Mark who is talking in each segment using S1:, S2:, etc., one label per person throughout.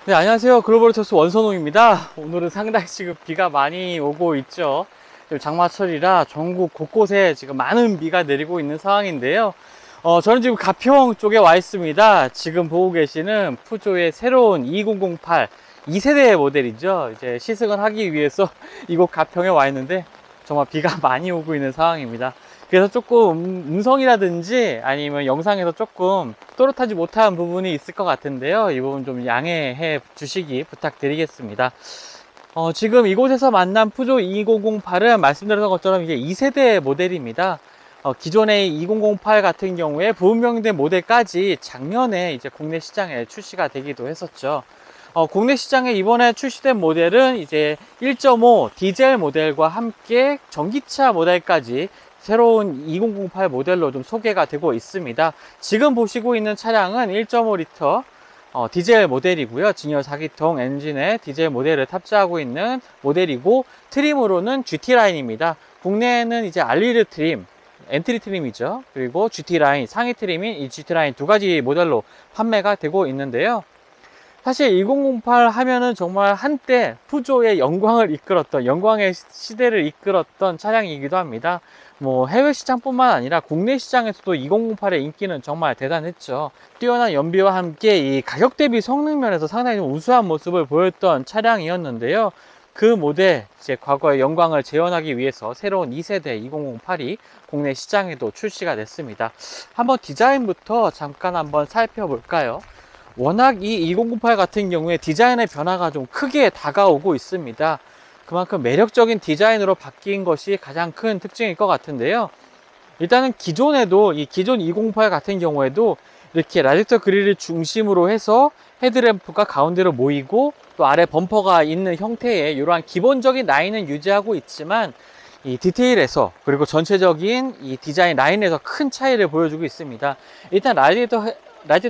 S1: 네, 안녕하세요. 글로벌토스 원선홍입니다. 오늘은 상당히 지금 비가 많이 오고 있죠. 지금 장마철이라 전국 곳곳에 지금 많은 비가 내리고 있는 상황인데요. 저는 지금 가평 쪽에 와 있습니다. 지금 보고 계시는 푸조의 새로운 2008 2세대 모델이죠. 이제 시승을 하기 위해서 이곳 가평에 와 있는데 정말 비가 많이 오고 있는 상황입니다. 그래서 조금 음성이라든지 아니면 영상에서 조금 또렷하지 못한 부분이 있을 것 같은데요. 이 부분 좀 양해해 주시기 부탁드리겠습니다. 지금 이곳에서 만난 푸조 2008은 말씀드렸던 것처럼 이게 2세대 모델입니다. 기존의 2008 같은 경우에 부분명대 모델까지 작년에 이제 국내 시장에 출시가 되기도 했었죠. 국내 시장에 이번에 출시된 모델은 이제 1.5 디젤 모델과 함께 전기차 모델까지 새로운 2008 모델로 좀 소개가 되고 있습니다. 지금 보시고 있는 차량은 1.5L 디젤 모델이고요. 증열 4기통 엔진에 디젤 모델을 탑재하고 있는 모델이고, 트림으로는 GT라인입니다. 국내에는 이제 알리르 트림, 엔트리 트림이죠. 그리고 GT라인, 상위 트림인 이 GT라인 두 가지 모델로 판매가 되고 있는데요. 사실 2008 하면은 정말 한때 푸조의 영광을 이끌었던, 영광의 시대를 이끌었던 차량이기도 합니다. 뭐 해외 시장뿐만 아니라 국내 시장에서도 2008의 인기는 정말 대단했죠. 뛰어난 연비와 함께 이 가격 대비 성능 면에서 상당히 좀 우수한 모습을 보였던 차량이었는데요. 그 모델, 이제 과거의 영광을 재현하기 위해서 새로운 2세대 2008이 국내 시장에도 출시가 됐습니다. 한번 디자인부터 잠깐 한번 살펴볼까요? 워낙 이 2008 같은 경우에 디자인의 변화가 좀 크게 다가오고 있습니다. 그만큼 매력적인 디자인으로 바뀐 것이 가장 큰 특징일 것 같은데요. 일단은 기존에도, 이 기존 2008 같은 경우에도 이렇게 라디에이터 그릴을 중심으로 해서 헤드램프가 가운데로 모이고 또 아래 범퍼가 있는 형태의 이러한 기본적인 라인은 유지하고 있지만, 이 디테일에서 그리고 전체적인 이 디자인 라인에서 큰 차이를 보여주고 있습니다. 일단 라디에이터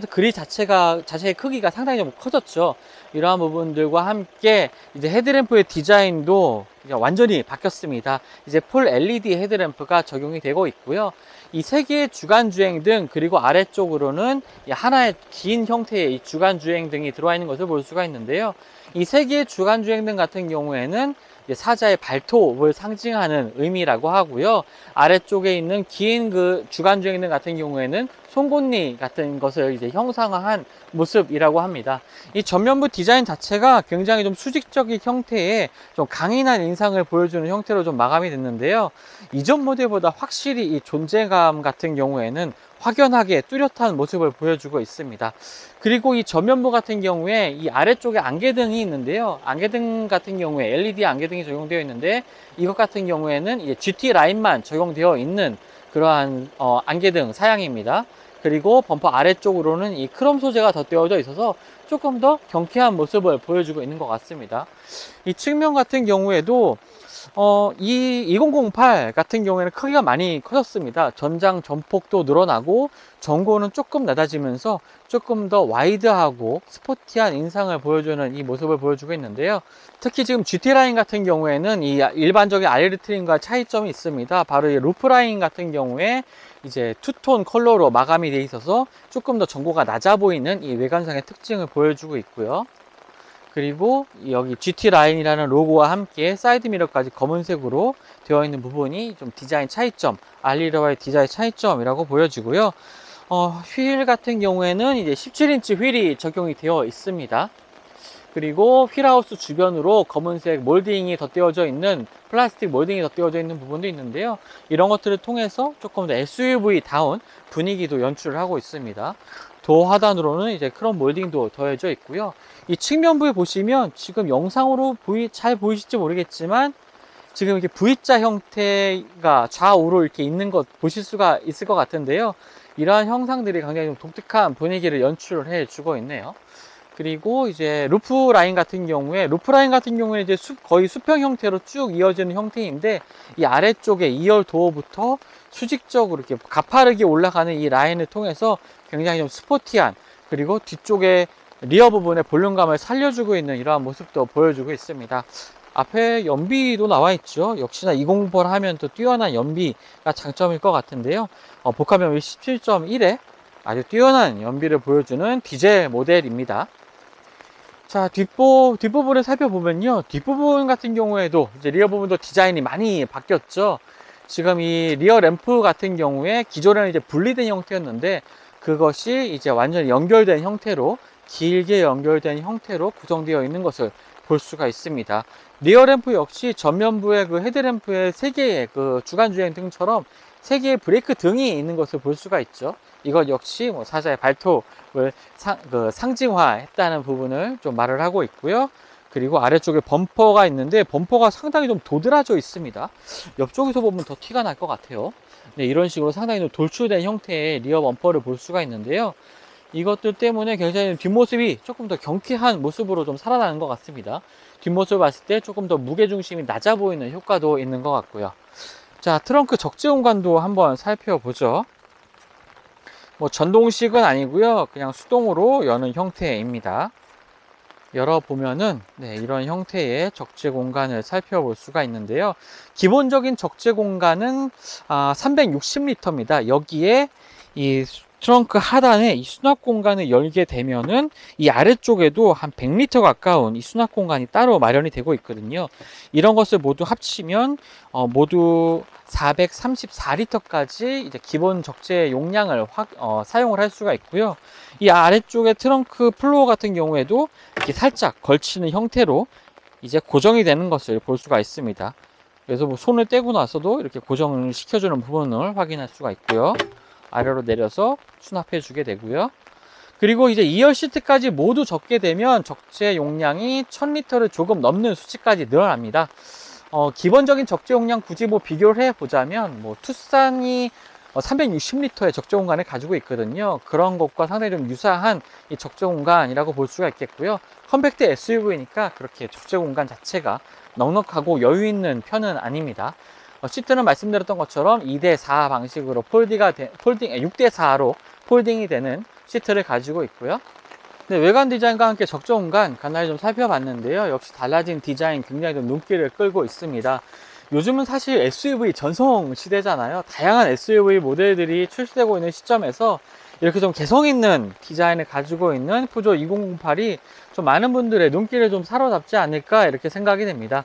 S1: 그릴 자체의 크기가 상당히 좀 커졌죠. 이러한 부분들과 함께 이제 헤드램프의 디자인도 이제 완전히 바뀌었습니다. 이제 풀 LED 헤드램프가 적용이 되고 있고요. 이 세 개의 주간 주행등, 그리고 아래쪽으로는 하나의 긴 형태의 이 주간 주행등이 들어와 있는 것을 볼 수가 있는데요. 이 세 개의 주간 주행등 같은 경우에는 사자의 발톱을 상징하는 의미라고 하고요. 아래쪽에 있는 긴 그 주간 주행등 같은 경우에는 송곳니 같은 것을 이제 형상화한 모습이라고 합니다. 이 전면부 디자인 자체가 굉장히 좀 수직적인 형태의 좀 강인한 인상을 보여주는 형태로 좀 마감이 됐는데요. 이전 모델보다 확실히 이 존재감 같은 경우에는 확연하게 뚜렷한 모습을 보여주고 있습니다. 그리고 이 전면부 같은 경우에 이 아래쪽에 안개등이 있는데요. 안개등 같은 경우에 LED 안개등이 적용되어 있는데, 이것 같은 경우에는 이제 GT 라인만 적용되어 있는 그러한 안개등 사양입니다. 그리고 범퍼 아래쪽으로는 이 크롬 소재가 덧대어져 있어서 조금 더 경쾌한 모습을 보여주고 있는 것 같습니다. 이 측면 같은 경우에도 이 2008 같은 경우에는 크기가 많이 커졌습니다. 전장 전폭도 늘어나고 전고는 조금 낮아지면서 조금 더 와이드하고 스포티한 인상을 보여주는 이 모습을 보여주고 있는데요. 특히 지금 GT라인 같은 경우에는 이 일반적인 RL 트림과 차이점이 있습니다. 바로 이 루프라인 같은 경우에 이제 투톤 컬러로 마감이 되어 있어서 조금 더 전고가 낮아 보이는 이 외관상의 특징을 보여주고 있고요. 그리고 여기 GT라인이라는 로고와 함께 사이드 미러까지 검은색으로 되어 있는 부분이 좀 디자인 차이점, 알리르와의 디자인 차이점이라고 보여지고요. 휠 같은 경우에는 이제 17인치 휠이 적용이 되어 있습니다. 그리고 휠하우스 주변으로 검은색 몰딩이 덧대어져 있는, 플라스틱 몰딩이 덧대어져 있는 부분도 있는데요. 이런 것들을 통해서 조금 더 SUV다운 분위기도 연출을 하고 있습니다. 도어 하단으로는 이제 크롬 몰딩도 더해져 있고요. 이 측면부에 보시면 지금 영상으로 잘 보이실지 모르겠지만 지금 이렇게 V자 형태가 좌우로 이렇게 있는 것 보실 수가 있을 것 같은데요. 이러한 형상들이 굉장히 좀 독특한 분위기를 연출을 해 주고 있네요. 그리고 이제 루프라인 같은 경우에 이제 거의 수평 형태로 쭉 이어지는 형태인데, 이 아래쪽에 2열 도어부터 수직적으로 이렇게 가파르게 올라가는 이 라인을 통해서 굉장히 좀 스포티한, 그리고 뒤쪽에 리어 부분의 볼륨감을 살려주고 있는 이러한 모습도 보여주고 있습니다. 앞에 연비도 나와 있죠. 역시나 2008 하면 또 뛰어난 연비가 장점일 것 같은데요. 복합 연비 17.1에 아주 뛰어난 연비를 보여주는 디젤 모델입니다. 자, 뒷부분을 살펴보면요. 뒷부분 같은 경우에도 이제 리어 부분도 디자인이 많이 바뀌었죠. 지금 이 리어 램프 같은 경우에 기존에는 이제 분리된 형태였는데 그것이 이제 완전히 연결된 형태로, 길게 연결된 형태로 구성되어 있는 것을 볼 수가 있습니다. 리어 램프 역시 전면부의 그 헤드램프에 3개의 그 주간주행 등처럼 3개의 브레이크 등이 있는 것을 볼 수가 있죠. 이것 역시 뭐 사자의 발톱을 상징화했다는 부분을 좀 말을 하고 있고요. 그리고 아래쪽에 범퍼가 있는데 범퍼가 상당히 좀 도드라져 있습니다. 옆쪽에서 보면 더 티가 날 것 같아요. 네, 이런 식으로 상당히 좀 돌출된 형태의 리어 범퍼를 볼 수가 있는데요. 이것들 때문에 굉장히 뒷모습이 조금 더 경쾌한 모습으로 좀 살아나는 것 같습니다. 뒷모습을 봤을 때 조금 더 무게중심이 낮아 보이는 효과도 있는 것 같고요. 자, 트렁크 적재 공간도 한번 살펴보죠. 뭐 전동식은 아니고요. 그냥 수동으로 여는 형태입니다. 열어보면은 네, 이런 형태의 적재 공간을 살펴볼 수가 있는데요. 기본적인 적재 공간은 360리터입니다. 여기에 이 트렁크 하단에 이 수납 공간을 열게 되면은 이 아래쪽에도 한 100리터 가까운 이 수납 공간이 따로 마련이 되고 있거든요. 이런 것을 모두 합치면 모두 434리터까지 이제 기본 적재 용량을 사용을 할 수가 있고요. 이 아래쪽에 트렁크 플로어 같은 경우에도 이렇게 살짝 걸치는 형태로 이제 고정이 되는 것을 볼 수가 있습니다. 그래서 뭐 손을 떼고 나서도 이렇게 고정을 시켜주는 부분을 확인할 수가 있고요. 아래로 내려서 수납해 주게 되고요. 그리고 이제 2열 시트까지 모두 적게 되면 적재 용량이 1000리터를 조금 넘는 수치까지 늘어납니다. 기본적인 적재 용량 굳이 뭐 비교를 해 보자면 뭐 투싼이 360리터의 적재 공간을 가지고 있거든요. 그런 것과 상당히 좀 유사한 이 적재 공간이라고 볼 수가 있겠고요. 컴팩트 SUV니까 그렇게 적재 공간 자체가 넉넉하고 여유 있는 편은 아닙니다. 시트는 말씀드렸던 것처럼 2대4 방식으로 6대4로 폴딩이 되는 시트를 가지고 있고요. 네, 외관 디자인과 함께 적재 공간 간단히 좀 살펴봤는데요. 역시 달라진 디자인 굉장히 좀 눈길을 끌고 있습니다. 요즘은 사실 SUV 전성 시대잖아요. 다양한 SUV 모델들이 출시되고 있는 시점에서 이렇게 좀 개성 있는 디자인을 가지고 있는 푸조 2008이 좀 많은 분들의 눈길을 좀 사로잡지 않을까 이렇게 생각이 됩니다.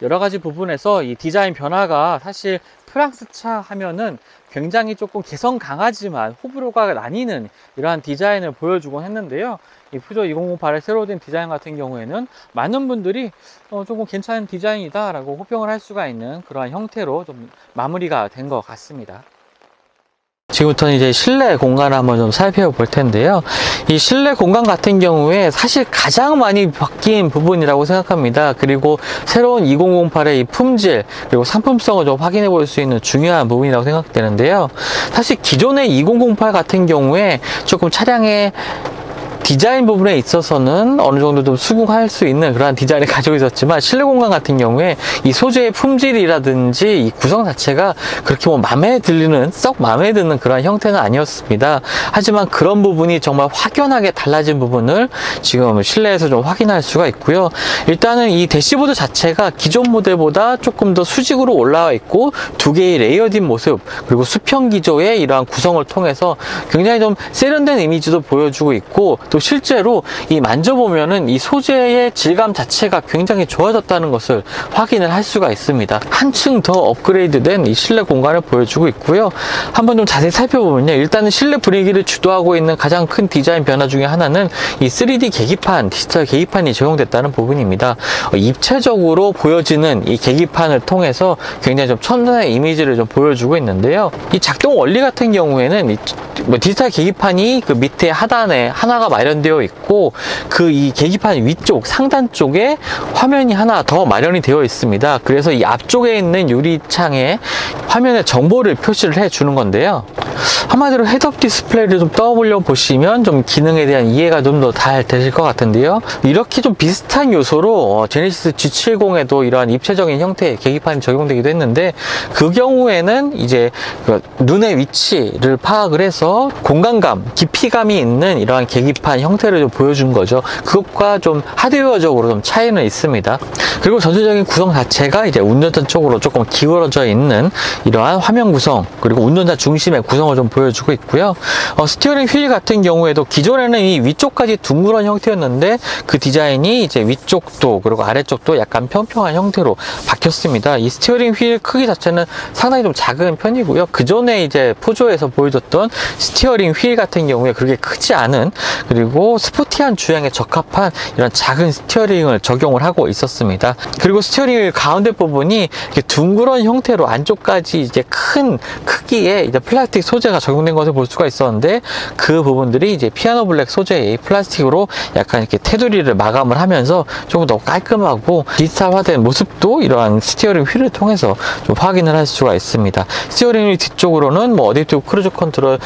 S1: 여러 가지 부분에서 이 디자인 변화가 사실 프랑스 차 하면은 굉장히 조금 개성 강하지만 호불호가 나뉘는 이러한 디자인을 보여주곤 했는데요. 이 푸조 2008의 새로 된 디자인 같은 경우에는 많은 분들이 조금 괜찮은 디자인이다 라고 호평을 할 수가 있는 그러한 형태로 좀 마무리가 된 것 같습니다. 지금부터는 이제 실내 공간을 한번 좀 살펴볼 텐데요. 이 실내 공간 같은 경우에 사실 가장 많이 바뀐 부분이라고 생각합니다. 그리고 새로운 2008의 이 품질 그리고 상품성을 좀 확인해 볼 수 있는 중요한 부분이라고 생각되는데요. 사실 기존의 2008 같은 경우에 조금 차량의 디자인 부분에 있어서는 어느 정도 좀 수긍할 수 있는 그런 디자인을 가지고 있었지만 실내 공간 같은 경우에 이 소재의 품질이라든지 이 구성 자체가 그렇게 뭐 썩 마음에 드는 그런 형태는 아니었습니다. 하지만 그런 부분이 정말 확연하게 달라진 부분을 지금 실내에서 좀 확인할 수가 있고요. 일단은 이 대시보드 자체가 기존 모델보다 조금 더 수직으로 올라와 있고 2개의 레이어드인 모습 그리고 수평 기조의 이러한 구성을 통해서 굉장히 좀 세련된 이미지도 보여주고 있고 또 실제로 이 만져보면은 이 소재의 질감 자체가 굉장히 좋아졌다는 것을 확인을 할 수가 있습니다. 한층 더 업그레이드된 이 실내 공간을 보여주고 있고요. 한번 좀 자세히 살펴보면요. 일단은 실내 분위기를 주도하고 있는 가장 큰 디자인 변화 중에 하나는 이 3D 계기판, 디지털 계기판이 적용됐다는 부분입니다. 입체적으로 보여지는 이 계기판을 통해서 굉장히 좀 첨단의 이미지를 좀 보여주고 있는데요. 이 작동 원리 같은 경우에는 디지털 계기판이 그 밑에 하단에 하나가 마련되어 있고 이 계기판 위쪽 상단 쪽에 화면이 하나 더 마련이 되어 있습니다. 그래서 이 앞쪽에 있는 유리창에 화면에 정보를 표시를 해 주는 건데요. 한마디로 헤드업 디스플레이를 좀 떠올려 보시면 좀 기능에 대한 이해가 좀 더 잘 되실 것 같은데요. 이렇게 좀 비슷한 요소로 제네시스 G70에도 이러한 입체적인 형태의 계기판이 적용되기도 했는데 그 경우에는 이제 눈의 위치를 파악을 해서 공간감, 깊이감이 있는 이러한 계기판 형태를 좀 보여준 거죠. 그것과 좀 하드웨어적으로 좀 차이는 있습니다. 그리고 전체적인 구성 자체가 이제 운전자 쪽으로 조금 기울어져 있는 이러한 화면 구성 그리고 운전자 중심의 구성을 걸 좀 보여주고 있고요. 스티어링 휠 같은 경우에도 기존에는 이 위쪽까지 둥그런 형태였는데 그 디자인이 이제 위쪽도 그리고 아래쪽도 약간 평평한 형태로 바뀌었습니다. 이 스티어링 휠 크기 자체는 상당히 좀 작은 편이고요. 그전에 이제 푸조에서 보여줬던 스티어링 휠 같은 경우에 그렇게 크지 않은, 그리고 스포티한 주행에 적합한 이런 작은 스티어링을 적용을 하고 있었습니다. 그리고 스티어링 휠 가운데 부분이 이렇게 둥그런 형태로 안쪽까지 이제 큰 크기의 이제 플라스틱 소재가 적용된 것을 볼 수가 있었는데, 그 부분들이 이제 피아노 블랙 소재의 플라스틱으로 약간 이렇게 테두리를 마감을 하면서 조금 더 깔끔하고 디지털화된 모습도 이러한 스티어링 휠을 통해서 좀 확인을 할 수가 있습니다. 스티어링 휠 뒤쪽으로는 뭐 어댑티브 크루즈 컨트롤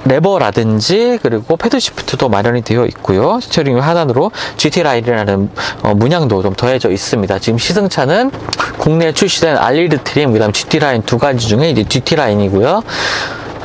S1: 레버라든지 그리고 패드 시프트도 마련이 되어 있고요. 스티어링 휠 하단으로 GT 라인이라는 문양도 좀 더해져 있습니다. 지금 시승차는 국내에 출시된 알리드 트림, 그 다음 GT 라인 두 가지 중에 이제 GT 라인이고요.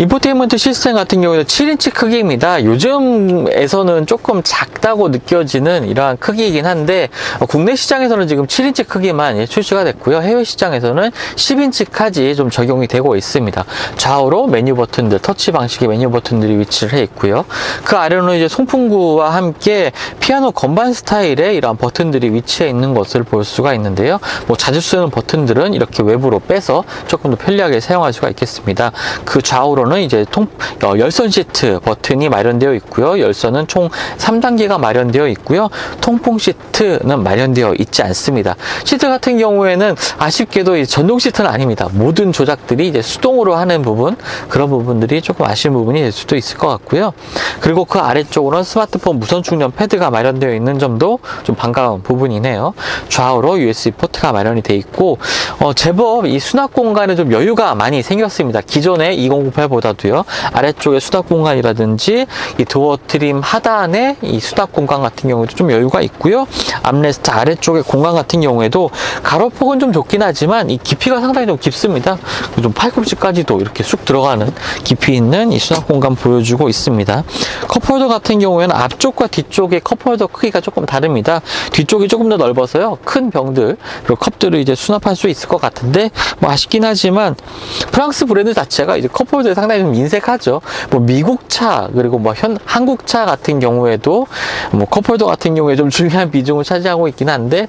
S1: 인포테인먼트 시스템 같은 경우에는 7인치 크기입니다. 요즘에서는 조금 작다고 느껴지는 이러한 크기이긴 한데, 국내 시장에서는 지금 7인치 크기만 출시가 됐고요. 해외 시장에서는 10인치까지 좀 적용이 되고 있습니다. 좌우로 메뉴 버튼들, 터치 방식의 메뉴 버튼들이 위치를 해 있고요. 그 아래로는 이제 송풍구와 함께 피아노 건반 스타일의 이러한 버튼들이 위치해 있는 것을 볼 수가 있는데요. 뭐 자주 쓰는 버튼들은 이렇게 외부로 빼서 조금 더 편리하게 사용할 수가 있겠습니다. 그 좌우로는 이제 열선 시트 버튼이 마련되어 있고요. 열선은 총 3단계가 마련되어 있고요. 통풍 시트는 마련되어 있지 않습니다. 시트 같은 경우에는 아쉽게도 전동 시트는 아닙니다. 모든 조작들이 이제 수동으로 하는 부분, 그런 부분들이 조금 아쉬운 부분이 될 수도 있을 것 같고요. 그리고 그 아래쪽으로는 스마트폰 무선 충전 패드가 마련되어 있는 점도 좀 반가운 부분이네요. 좌우로 USB 포트가 마련이 되어 있고, 제법 이 수납 공간에 좀 여유가 많이 생겼습니다. 기존의 2098보다도요. 아래쪽에 수납 공간이라든지 이 도어 트림 하단에 이 수납 공간 같은 경우에도 좀 여유가 있고요. 암레스트 아래쪽의 공간 같은 경우에도 가로폭은 좀 좁긴 하지만 이 깊이가 상당히 좀 깊습니다. 좀 팔꿈치까지도 이렇게 쑥 들어가는 깊이 있는 이 수납 공간 보여주고 있습니다. 컵홀더 같은 경우에는 앞쪽과 뒤쪽의 컵홀더 크기가 조금 다릅니다. 뒤쪽이 조금 더 넓어서요. 큰 병들 그리고 컵들을 이제 수납할 수 있을 것 같은데, 뭐 아쉽긴 하지만 프랑스 브랜드 자체가 이제 컵홀더에 상당히 좀 인색하죠. 뭐 미국 차 그리고 뭐 한국 차 같은 경우에도 뭐 컵홀더 같은 경우에 좀 중요한 비중을 차지하고 있긴 한데,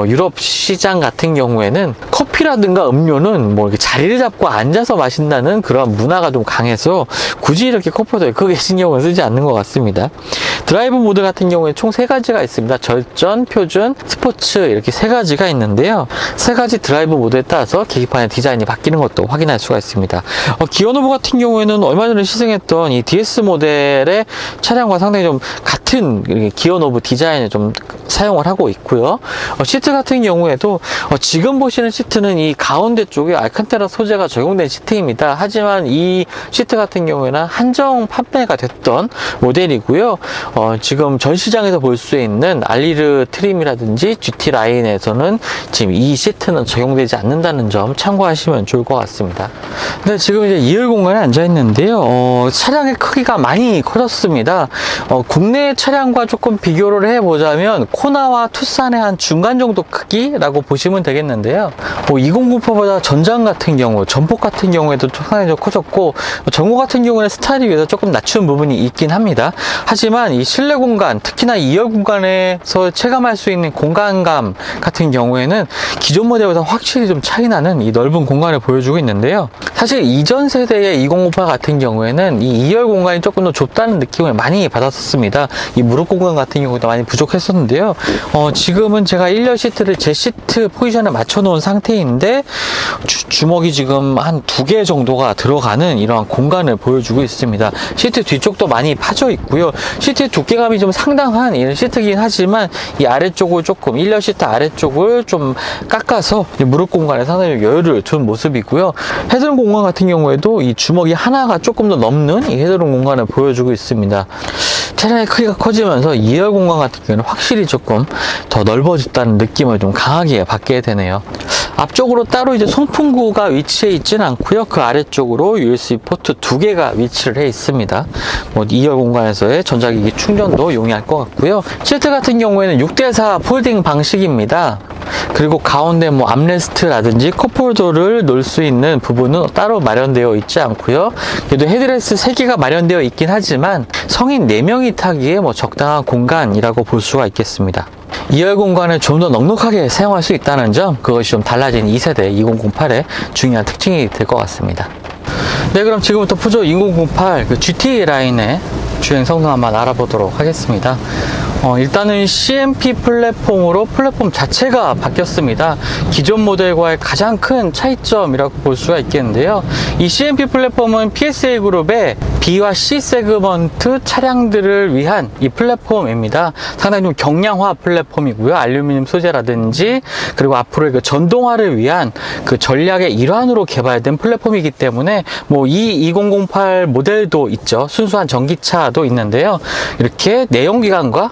S1: 유럽 시장 같은 경우에는 커피라든가 음료는 뭐 이렇게 자리를 잡고 앉아서 마신다는 그런 문화가 좀 강해서 굳이 이렇게 컵홀더에 크게 신경을 쓰지 않는 것 같습니다. 드라이브 모드 같은 경우에 총 3가지가 있습니다. 절전, 표준, 스포츠 이렇게 3가지가 있는데요. 3가지 드라이브 모드에 따라서 계기판의 디자인이 바뀌는 것도 확인할 수가 있습니다. 기어노브 같은 경우에는 얼마 전에 시승했던 이 DS 모델의 차량과 상당히 좀 같은 기어노브 디자인을 좀 사용을 하고 있고요. 시트 같은 경우에도 지금 보시는 시트는 이 가운데 쪽에 알칸테라 소재가 적용된 시트입니다. 하지만 이 시트 같은 경우에는 한정 판매가 됐던 모델이고요. 지금 전 시장에서 볼 수 있는 알리르 트림이라든지 GT 라인에서는 지금 이 시트는 적용되지 않는다는 점 참고하시면 좋을 것 같습니다. 네, 지금 이제 2열 공간에 앉아 있는데요. 차량의 크기가 많이 커졌습니다. 국내 차량과 조금 비교를 해보자면 코나와 투싼의 한 중간 정도 크기라고 보시면 되겠는데요. 2098보다 전장 같은 경우, 전폭 같은 경우에도 상당히 좀 커졌고, 전고 같은 경우는 스타일에 비해서 조금 낮춘 부분이 있긴 합니다. 하지만 이 실내 공간, 특히나 2열 공간에서 체감할 수 있는 공간감 같은 경우에는 기존 모델보다 확실히 좀 차이나는 이 넓은 공간을 보여주고 있는데요. 사실 이전 세대의 2058 같은 경우에는 이 2열 공간이 조금 더 좁다는 느낌을 많이 받았었습니다. 이 무릎 공간 같은 경우도 많이 부족했었는데요. 지금은 제가 1열 시트를 제 시트 포지션에 맞춰 놓은 상태인데 주먹이 지금 한 2개 정도가 들어가는 이러한 공간을 보여주고 있습니다. 시트 뒤쪽도 많이 파져 있고요. 시트의 두께감이 좀 상당한 이런 시트이긴 하지만 이 아래쪽을 조금 1열 시트 아래쪽을 좀 깎아서 무릎 공간에 상당히 여유를 둔 모습이고요. 헤드룸 공간 같은 경우에도 이 주먹이 하나가 조금 더 넘는 이 헤드룸 공간을 보여주고 있습니다. 차량의 크기가 커지면서 2열 공간 같은 경우는 확실히 조금 더 넓어졌다는 느낌을 좀 강하게 받게 되네요. 앞쪽으로 따로 이제 송풍구가 위치해 있지는 않고요. 그 아래쪽으로 USB 포트 2개가 위치를 해 있습니다. 2열 공간에서의 전자기기 충전도 용이할 것 같고요. 시트 같은 경우에는 6대4 폴딩 방식입니다. 그리고 가운데 뭐 암레스트라든지 컵홀더를 놓을 수 있는 부분은 따로 마련되어 있지 않고요. 그래도 헤드레스트 3개가 마련되어 있긴 하지만 성인 4명이 타기에 뭐 적당한 공간이라고 볼 수가 있겠습니다. 2열 공간을 좀 더 넉넉하게 사용할 수 있다는 점, 그것이 좀 달라진 2세대 2008의 중요한 특징이 될 것 같습니다. 네, 그럼 지금부터 푸조 2008 GT 라인의 주행 성능 한번 알아보도록 하겠습니다. 일단은 CMP 플랫폼으로 플랫폼 자체가 바뀌었습니다. 기존 모델과의 가장 큰 차이점이라고 볼 수가 있겠는데요. 이 CMP 플랫폼은 PSA 그룹의 B와 C 세그먼트 차량들을 위한 이 플랫폼입니다. 상당히 좀 경량화 플랫폼이고요. 알루미늄 소재라든지 그리고 앞으로의 그 전동화를 위한 그 전략의 일환으로 개발된 플랫폼이기 때문에 뭐 이 2008 모델도 있죠. 순수한 전기차도 있는데요. 이렇게 내연기관과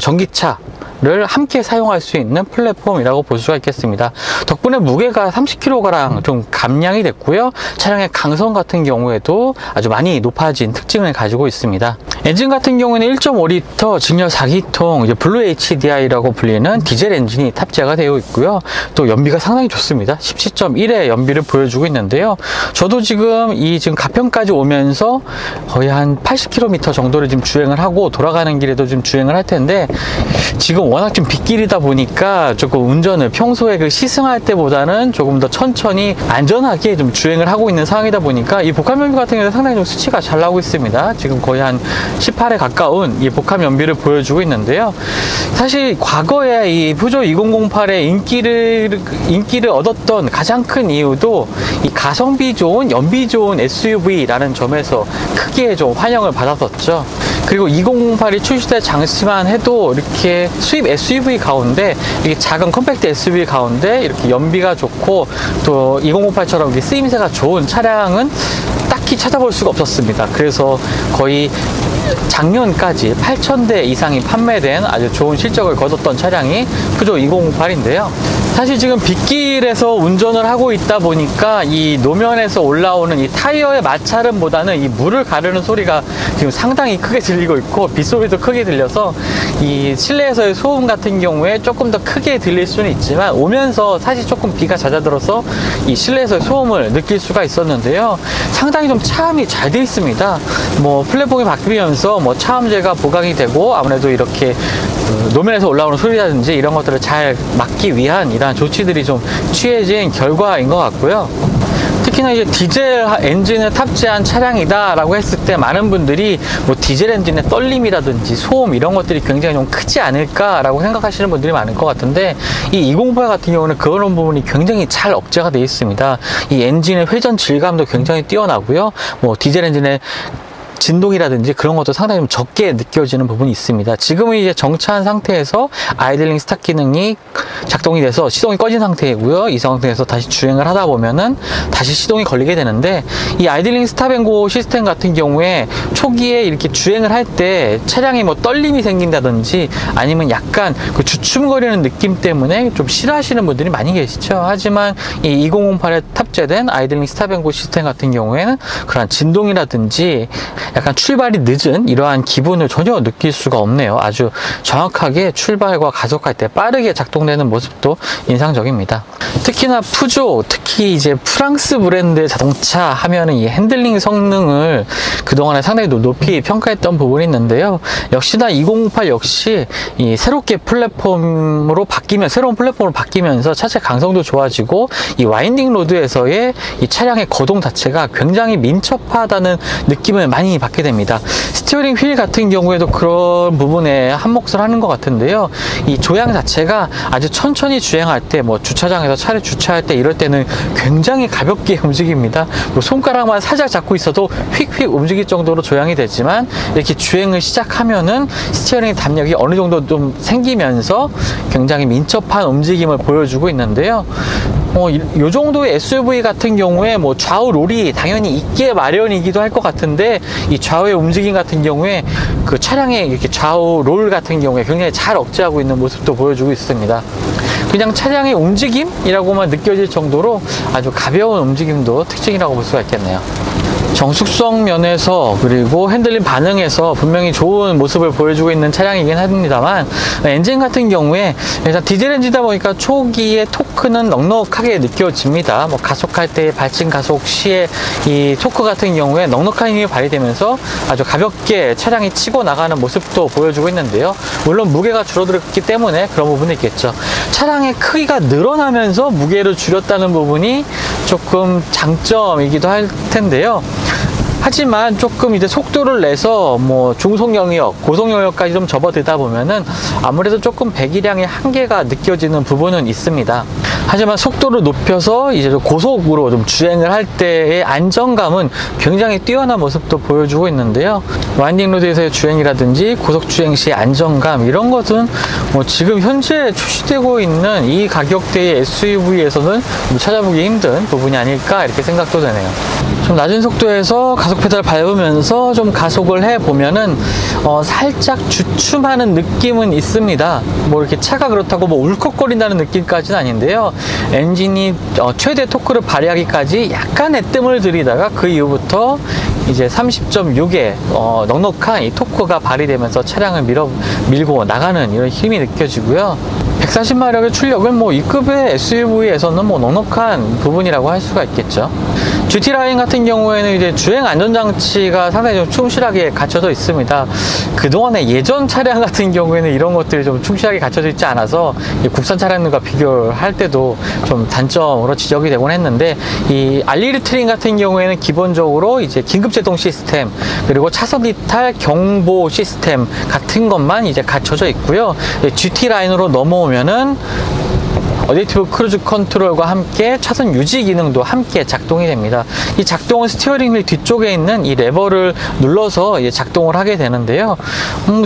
S1: 전기차를 함께 사용할 수 있는 플랫폼이라고 볼 수가 있겠습니다. 덕분에 무게가 30kg 좀 감량이 됐고요. 차량의 강성 같은 경우에도 아주 많이 높아진 특징을 가지고 있습니다. 엔진 같은 경우에는 1.5L 직렬 4기통 이제 블루 HDI라고 불리는 디젤 엔진이 탑재가 되어 있고요. 또 연비가 상당히 좋습니다. 17.1의 연비를 보여주고 있는데요. 저도 지금 가평까지 오면서 거의 한 80km 정도를 지금 주행을 하고 돌아가는 길에도 좀 주행을 할 텐데, 지금 워낙 좀 빗길이다 보니까 조금 운전을 평소에 그 시승할 때보다는 조금 더 천천히 안전하게 좀 주행을 하고 있는 상황이다 보니까 이 복합 연비 같은 경우는 상당히 좀 수치가 잘 나오고 있습니다. 지금 거의 한 18에 가까운 이 복합 연비를 보여주고 있는데요. 사실 과거에 이 푸조 2008의 인기를 얻었던 가장 큰 이유도 이 가성비 좋은, 연비 좋은 SUV라는 점에서 크게 좀 환영을 받았었죠. 그리고 2008이 출시될 당시만 해도 이렇게 수입 SUV 가운데, 이게 작은 컴팩트 SUV 가운데 이렇게 연비가 좋고 또 2008처럼 쓰임새가 좋은 차량은 딱히 찾아볼 수가 없었습니다. 그래서 거의 작년까지 8,000대 이상이 판매된 아주 좋은 실적을 거뒀던 차량이 푸조 2008인데요. 사실 지금 빗길에서 운전을 하고 있다 보니까 이 노면에서 올라오는 이 타이어의 마찰음보다는 이 물을 가르는 소리가 지금 상당히 크게 들리고 있고, 빗소리도 크게 들려서 이 실내에서의 소음 같은 경우에 조금 더 크게 들릴 수는 있지만, 오면서 사실 조금 비가 잦아들어서 이 실내에서의 소음을 느낄 수가 있었는데요. 상당히 좀 차음이 잘 되어 있습니다. 뭐 플랫폼이 바뀌면서 뭐 차음제가 보강이 되고, 아무래도 이렇게 노면에서 올라오는 소리라든지 이런 것들을 잘 막기 위한 이러한 조치들이 좀 취해진 결과인 것 같고요. 특히나 이제 디젤 엔진을 탑재한 차량이다 라고 했을 때 많은 분들이 뭐 디젤 엔진의 떨림이라든지 소음 이런 것들이 굉장히 좀 크지 않을까 라고 생각하시는 분들이 많을 것 같은데, 이 2008 같은 경우는 그런 부분이 굉장히 잘 억제가 되어 있습니다. 이 엔진의 회전 질감도 굉장히 뛰어나고요. 뭐 디젤 엔진의 진동이라든지 그런 것도 상당히 좀 적게 느껴지는 부분이 있습니다. 지금은 이제 정차한 상태에서 아이들링 스탑 기능이 작동이 돼서 시동이 꺼진 상태이고요. 이 상태에서 다시 주행을 하다 보면은 다시 시동이 걸리게 되는데, 이 아이들링 스탑 앤 고 시스템 같은 경우에 초기에 이렇게 주행을 할 때 차량이 뭐 떨림이 생긴다든지 아니면 약간 그 주춤거리는 느낌 때문에 좀 싫어하시는 분들이 많이 계시죠. 하지만 이 2008에 탑재된 아이들링 스탑 앤 고 시스템 같은 경우에는 그런 진동이라든지 약간 출발이 늦은 이러한 기분을 전혀 느낄 수가 없네요. 아주 정확하게 출발과 가속할 때 빠르게 작동되는 모습도 인상적입니다. 특히나 푸조, 특히 이제 프랑스 브랜드의 자동차 하면은 이 핸들링 성능을 그동안에 상당히 높이 평가했던 부분이 있는데요. 역시나 2008 역시 이 새롭게 플랫폼으로 새로운 플랫폼으로 바뀌면서 차체 강성도 좋아지고, 이 와인딩 로드에서의 이 차량의 거동 자체가 굉장히 민첩하다는 느낌을 많이 받게 됩니다. 스티어링 휠 같은 경우에도 그런 부분에 한몫을 하는 것 같은데요. 이 조향 자체가 아주 천천히 주행할 때, 뭐 주차장에서 차를 주차할 때 이럴 때는 굉장히 가볍게 움직입니다. 뭐 손가락만 살짝 잡고 있어도 휙휙 움직일 정도로 조향이 되지만, 이렇게 주행을 시작하면은 스티어링 담력이 어느 정도 좀 생기면서 굉장히 민첩한 움직임을 보여주고 있는데요. 이 정도의 SUV 같은 경우에 뭐 좌우 롤이 당연히 있게 마련이기도 할 것 같은데, 이 좌우의 움직임 같은 경우에 그 차량의 이렇게 좌우 롤 같은 경우에 굉장히 잘 억제하고 있는 모습도 보여주고 있습니다. 그냥 차량의 움직임이라고만 느껴질 정도로 아주 가벼운 움직임도 특징이라고 볼 수가 있겠네요. 정숙성 면에서 그리고 핸들링 반응에서 분명히 좋은 모습을 보여주고 있는 차량이긴 합니다만, 엔진 같은 경우에 일단 디젤 엔진이다 보니까 초기에 토크는 넉넉하게 느껴집니다. 뭐 가속할 때 발진 가속 시에 이 토크 같은 경우에 넉넉한 힘이 발휘되면서 아주 가볍게 차량이 치고 나가는 모습도 보여주고 있는데요. 물론 무게가 줄어들었기 때문에 그런 부분이 있겠죠. 차량의 크기가 늘어나면서 무게를 줄였다는 부분이 조금 장점이기도 할 텐데요. 하지만 조금 이제 속도를 내서 뭐 중속 영역, 고속 영역까지 좀 접어들다 보면은 아무래도 조금 배기량의 한계가 느껴지는 부분은 있습니다. 하지만 속도를 높여서 이제 고속으로 좀 주행을 할 때의 안정감은 굉장히 뛰어난 모습도 보여주고 있는데요. 와인딩 로드에서의 주행이라든지 고속 주행 시의 안정감, 이런 것은 뭐 지금 현재 출시되고 있는 이 가격대의 SUV에서는 좀 찾아보기 힘든 부분이 아닐까, 이렇게 생각도 되네요. 좀 낮은 속도에서 가속 페달을 밟으면서 좀 가속을 해보면은 살짝 주춤하는 느낌은 있습니다. 뭐 이렇게 차가 그렇다고 뭐 울컥거린다는 느낌까지는 아닌데요. 엔진이 최대 토크를 발휘하기까지 약간의 뜸을 들이다가 그 이후부터 이제 30.6의 넉넉한 이 토크가 발휘되면서 차량을 밀고 나가는 이런 힘이 느껴지고요. 140마력의 출력은 뭐 E급의 SUV에서는 뭐 넉넉한 부분이라고 할 수가 있겠죠. GT라인 같은 경우에는 이제 주행 안전장치가 상당히 좀 충실하게 갖춰져 있습니다. 그동안의 예전 차량 같은 경우에는 이런 것들이 좀 충실하게 갖춰져 있지 않아서 국산 차량들과 비교를 할 때도 좀 단점으로 지적이 되곤 했는데, 이 알리르 트림 같은 경우에는 기본적으로 이제 긴급제동 시스템, 그리고 차선 이탈 경보 시스템 같은 것만 이제 갖춰져 있고요. GT라인으로 넘어오면은 어댑티브 크루즈 컨트롤과 함께 차선 유지 기능도 함께 작동이 됩니다. 이 작동은 스티어링 휠 뒤쪽에 있는 이 레버를 눌러서 이제 작동을 하게 되는데요.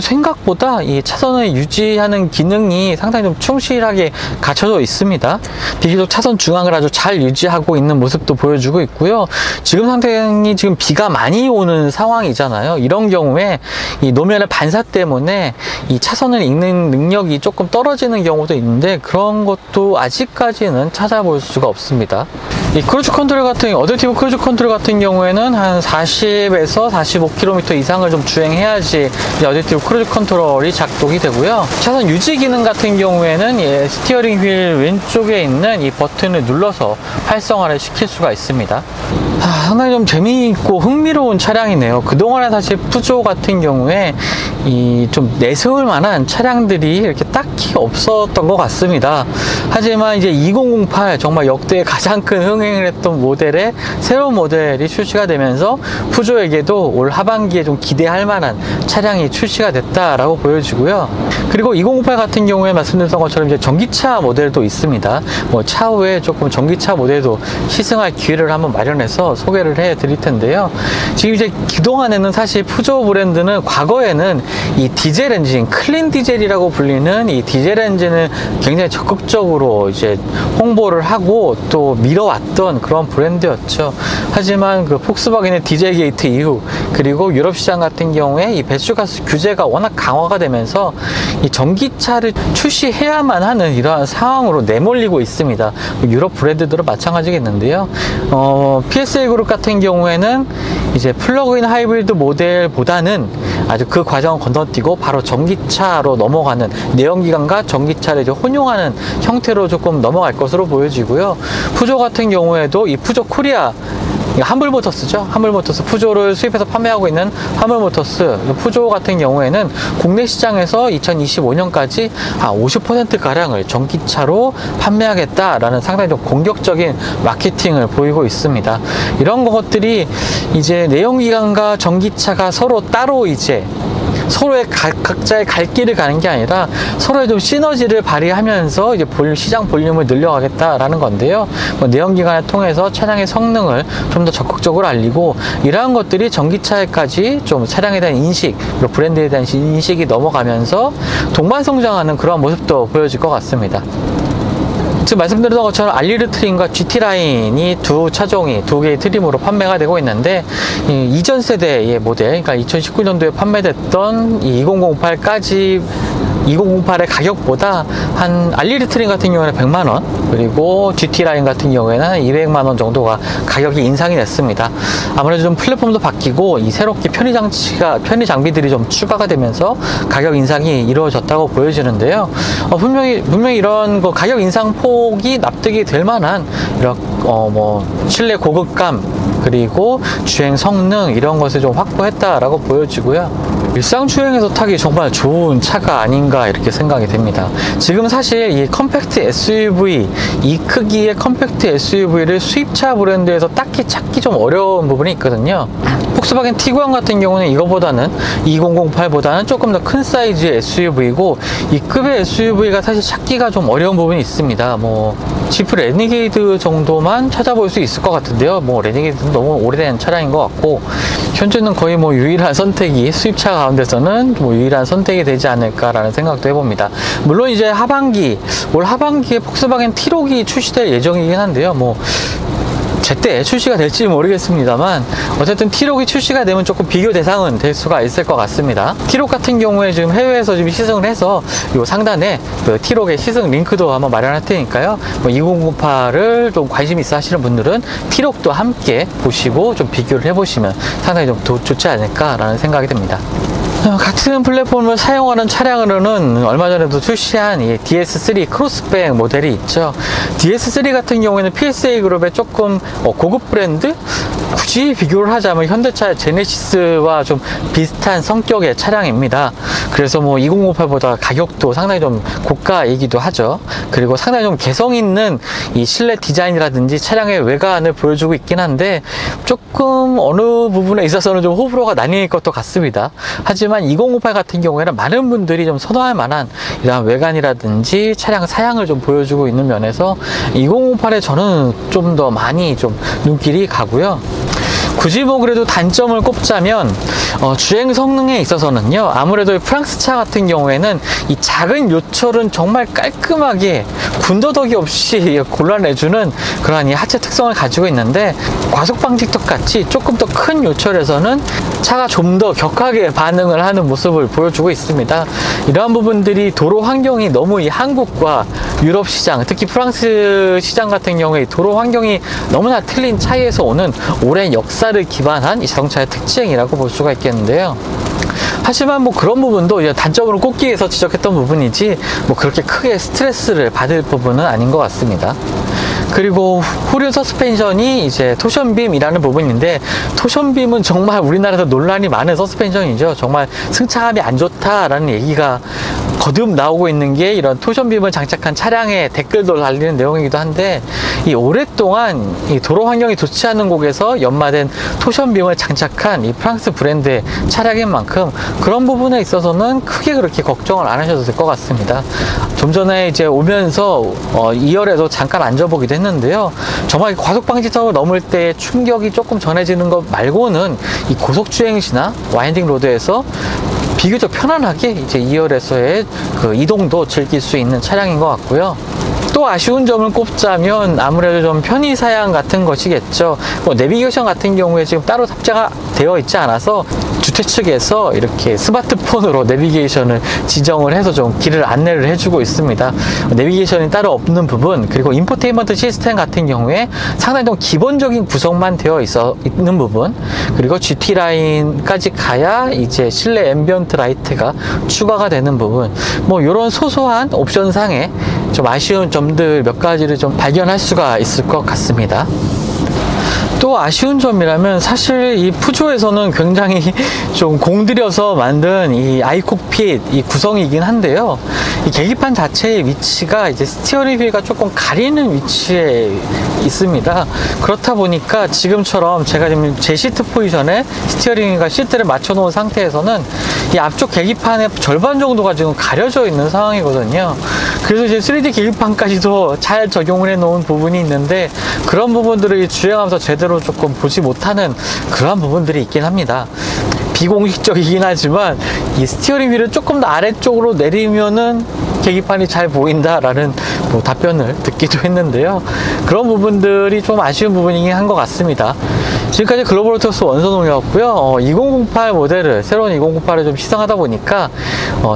S1: 생각보다 이 차선을 유지하는 기능이 상당히 좀 충실하게 갖춰져 있습니다. 비교적 차선 중앙을 아주 잘 유지하고 있는 모습도 보여주고 있고요. 지금 상당히 지금 비가 많이 오는 상황이잖아요. 이런 경우에 이 노면의 반사 때문에 이 차선을 읽는 능력이 조금 떨어지는 경우도 있는데, 그런 것도 아직까지는 찾아볼 수가 없습니다. 이 크루즈 컨트롤 같은, 어댑티브 크루즈 컨트롤 같은 경우에는 한 40에서 45km 이상을 좀 주행해야지 어댑티브 크루즈 컨트롤이 작동이 되고요. 차선 유지 기능 같은 경우에는 스티어링 휠 왼쪽에 있는 이 버튼을 눌러서 활성화를 시킬 수가 있습니다. 상당히 좀 재미있고 흥미로운 차량이네요. 그동안에 사실 푸조 같은 경우에 이 좀 내세울 만한 차량들이 이렇게 딱히 없었던 것 같습니다. 하지만 이제 2008 정말 역대 가장 큰 흥행을 했던 모델의 새로운 모델이 출시가 되면서 푸조에게도 올 하반기에 좀 기대할 만한 차량이 출시가 됐다라고 보여지고요. 그리고 2008 같은 경우에 말씀드렸던 것처럼 이제 전기차 모델도 있습니다. 뭐 차후에 조금 전기차 모델도 시승할 기회를 한번 마련해서 소개를 해 드릴 텐데요. 지금 이제 그동안에는 사실 푸조 브랜드는 과거에는 이 디젤 엔진, 클린 디젤이라고 불리는 이 디젤 엔진을 굉장히 적극적으로 이제 홍보를 하고 또 밀어왔던 그런 브랜드였죠. 하지만 그 폭스바겐의 디젤 게이트 이후, 그리고 유럽 시장 같은 경우에 이 배출가스 규제가 워낙 강화가 되면서 이 전기차를 출시해야만 하는 이러한 상황으로 내몰리고 있습니다. 유럽 브랜드들은 마찬가지겠는데요. PSA 그룹 같은 경우에는 이제 플러그인 하이브리드 모델보다는 아주 그 과정을 건너뛰고 바로 전기차로 넘어가는, 내연기관과 전기차를 이제 혼용하는 형태로 조금 넘어갈 것으로 보여지고요. 푸조 같은 경우에도 이 푸조 코리아, 한물모터스죠. 한물모터스, 푸조를 수입해서 판매하고 있는 한물모터스, 푸조 같은 경우에는 국내 시장에서 2025년까지 50%가량을 전기차로 판매하겠다라는 상당히 좀 공격적인 마케팅을 보이고 있습니다. 이런 것들이 이제 내연기관과 전기차가 서로 따로 이제 서로의 각자의 갈 길을 가는 게 아니라 서로의 좀 시너지를 발휘하면서 이제 시장 볼륨을 늘려가겠다라는 건데요. 내연기관을 통해서 차량의 성능을 좀 더 적극적으로 알리고, 이러한 것들이 전기차에까지 좀 차량에 대한 인식, 그리고 브랜드에 대한 인식이 넘어가면서 동반 성장하는 그런 모습도 보여질 것 같습니다. 지금 말씀드렸던 것처럼 알리르 트림과 GT라인이 두 차종이 두 개의 트림으로 판매가 되고 있는데, 이전 세대의 모델, 그러니까 2019년도에 판매됐던 2008까지 2008의 가격보다 한 알리르 트림 같은 경우에는 100만원, 그리고 GT 라인 같은 경우에는 한 200만원 정도가 가격이 인상이 됐습니다. 아무래도 좀 플랫폼도 바뀌고 이 새롭게 편의 장비들이 좀 추가가 되면서 가격 인상이 이루어졌다고 보여지는데요. 분명히 이런 거 가격 인상 폭이 납득이 될 만한 이런 실내 고급감, 그리고 주행 성능 이런 것을 좀 확보했다라고 보여지고요. 일상 주행에서 타기 정말 좋은 차가 아닌가 이렇게 생각이 됩니다. 지금 사실 이 컴팩트 SUV, 이 크기의 컴팩트 SUV를 수입차 브랜드에서 딱히 찾기 좀 어려운 부분이 있거든요. 폭스바겐 티구안 같은 경우는 이거보다는 2008보다는 조금 더 큰 사이즈의 SUV고, 이 급의 SUV가 사실 찾기가 좀 어려운 부분이 있습니다. 지프 레니게이드 정도만 찾아볼 수 있을 것 같은데요. 레니게이드는 너무 오래된 차량인 것 같고, 현재는 거의 유일한 선택이, 수입차 가운데서는 유일한 선택이 되지 않을까라는 생각도 해봅니다. 물론 이제 올 하반기에 폭스바겐 T-Roc이 출시될 예정이긴 한데요. 제때 출시가 될지 모르겠습니다만, 어쨌든 T-Roc이 출시가 되면 조금 비교 대상은 될 수가 있을 것 같습니다. T-Roc 같은 경우에 지금 해외에서 지금 시승을 해서 요 상단에 T-Roc의 시승 링크도 한번 마련할 테니까요. 2008을 좀 관심 있어 하시는 분들은 T-Roc도 함께 보시고 좀 비교를 해보시면 상당히 좀 좋지 않을까라는 생각이 듭니다. 같은 플랫폼을 사용하는 차량으로는 얼마 전에도 출시한 이 DS3 크로스백 모델이 있죠. DS3 같은 경우에는 PSA 그룹의 조금 고급 브랜드? 굳이 비교를 하자면 현대차 제네시스와 좀 비슷한 성격의 차량입니다. 그래서 2058보다 가격도 상당히 좀 고가이기도 하죠. 그리고 상당히 좀 개성 있는 이 실내 디자인이라든지 차량의 외관을 보여주고 있긴 한데, 조금 어느 부분에 있어서는 좀 호불호가 나뉠 것도 같습니다. 하지만 2058 같은 경우에는 많은 분들이 좀 선호할 만한 이런 외관이라든지 차량 사양을 좀 보여주고 있는 면에서 2058에 저는 좀 더 많이 좀 눈길이 가고요. 굳이 그래도 단점을 꼽자면 주행 성능에 있어서는요, 아무래도 프랑스 차 같은 경우에는 이 작은 요철은 정말 깔끔하게 군더더기 없이 골라내주는 그러한 이 하체 특성을 가지고 있는데, 과속 방지턱 같이 조금 더 큰 요철에서는 차가 좀 더 격하게 반응을 하는 모습을 보여주고 있습니다. 이러한 부분들이 도로 환경이 너무 이 한국과 유럽 시장, 특히 프랑스 시장 같은 경우에 도로 환경이 너무나 틀린 차이에서 오는 오랜 역사를 기반한 이 자동차의 특징이라고 볼 수가 있겠는데요. 하지만 그런 부분도 이제 단점으로 꼽기 위해서 지적했던 부분이지 그렇게 크게 스트레스를 받을 부분은 아닌 것 같습니다. 그리고 후륜 서스펜션이 이제 토션빔이라는 부분인데, 토션빔은 정말 우리나라에서 논란이 많은 서스펜션이죠. 정말 승차감이 안 좋다라는 얘기가 거듭 나오고 있는 게 이런 토션빔을 장착한 차량의 댓글도 달리는 내용이기도 한데, 이 오랫동안 이 도로 환경이 좋지 않은 곳에서 연마된 토션빔을 장착한 이 프랑스 브랜드의 차량인 만큼 그런 부분에 있어서는 크게 그렇게 걱정을 안 하셔도 될 것 같습니다. 좀 전에 이제 오면서 2열에도 잠깐 앉아보기도 했는데요. 정말 과속 방지턱을 넘을 때 충격이 조금 전해지는 것 말고는 이 고속주행 시나 와인딩 로드에서 비교적 편안하게 이제 2열에서의 그 이동도 즐길 수 있는 차량인 것 같고요. 또 아쉬운 점을 꼽자면 아무래도 좀 편의 사양 같은 것이겠죠. 내비게이션 같은 경우에 지금 따로 탑재가 되어 있지 않아서 주최 측에서 이렇게 스마트폰으로 내비게이션을 지정을 해서 좀 길을 안내를 해주고 있습니다. 내비게이션이 따로 없는 부분, 그리고 인포테인먼트 시스템 같은 경우에 상당히 좀 기본적인 구성만 되어 있는 부분, 그리고 GT 라인까지 가야 이제 실내 앰비언트 라이트가 추가가 되는 부분, 이런 소소한 옵션상에 좀 아쉬운 점들 몇 가지를 좀 발견할 수가 있을 것 같습니다. 또 아쉬운 점이라면 사실 이 푸조에서는 굉장히 좀 공들여서 만든 이 아이콕핏 이 구성이긴 한데요. 이 계기판 자체의 위치가 이제 스티어링 휠과 조금 가리는 위치에 있습니다. 그렇다 보니까 지금처럼 제가 지금 제 시트 포지션에 스티어링 휠과 시트를 맞춰 놓은 상태에서는 이 앞쪽 계기판의 절반 정도가 지금 가려져 있는 상황이거든요. 그래서 이제 3D 계기판까지도 잘 적용을 해 놓은 부분이 있는데, 그런 부분들을 주행하면서 제대로 조금 보지 못하는 그러한 부분들이 있긴 합니다. 비공식적이긴 하지만 이 스티어링 휠을 조금 더 아래쪽으로 내리면은 계기판이 잘 보인다라는 뭐 답변을 듣기도 했는데요. 그런 부분들이 좀 아쉬운 부분이긴 한 것 같습니다. 지금까지 글로벌로터스 원선홍이었고요. 2008 모델을, 새로운 2008을 좀 시승하다 보니까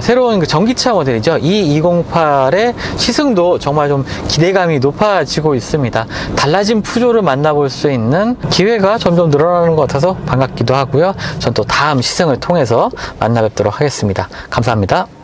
S1: 새로운 그 전기차 모델이죠. 이 2008의 시승도 정말 좀 기대감이 높아지고 있습니다. 달라진 푸조를 만나볼 수 있는 기회가 점점 늘어나는 것 같아서 반갑기도 하고요. 전 또 다음 시승을 통해서 만나 뵙도록 하겠습니다. 감사합니다.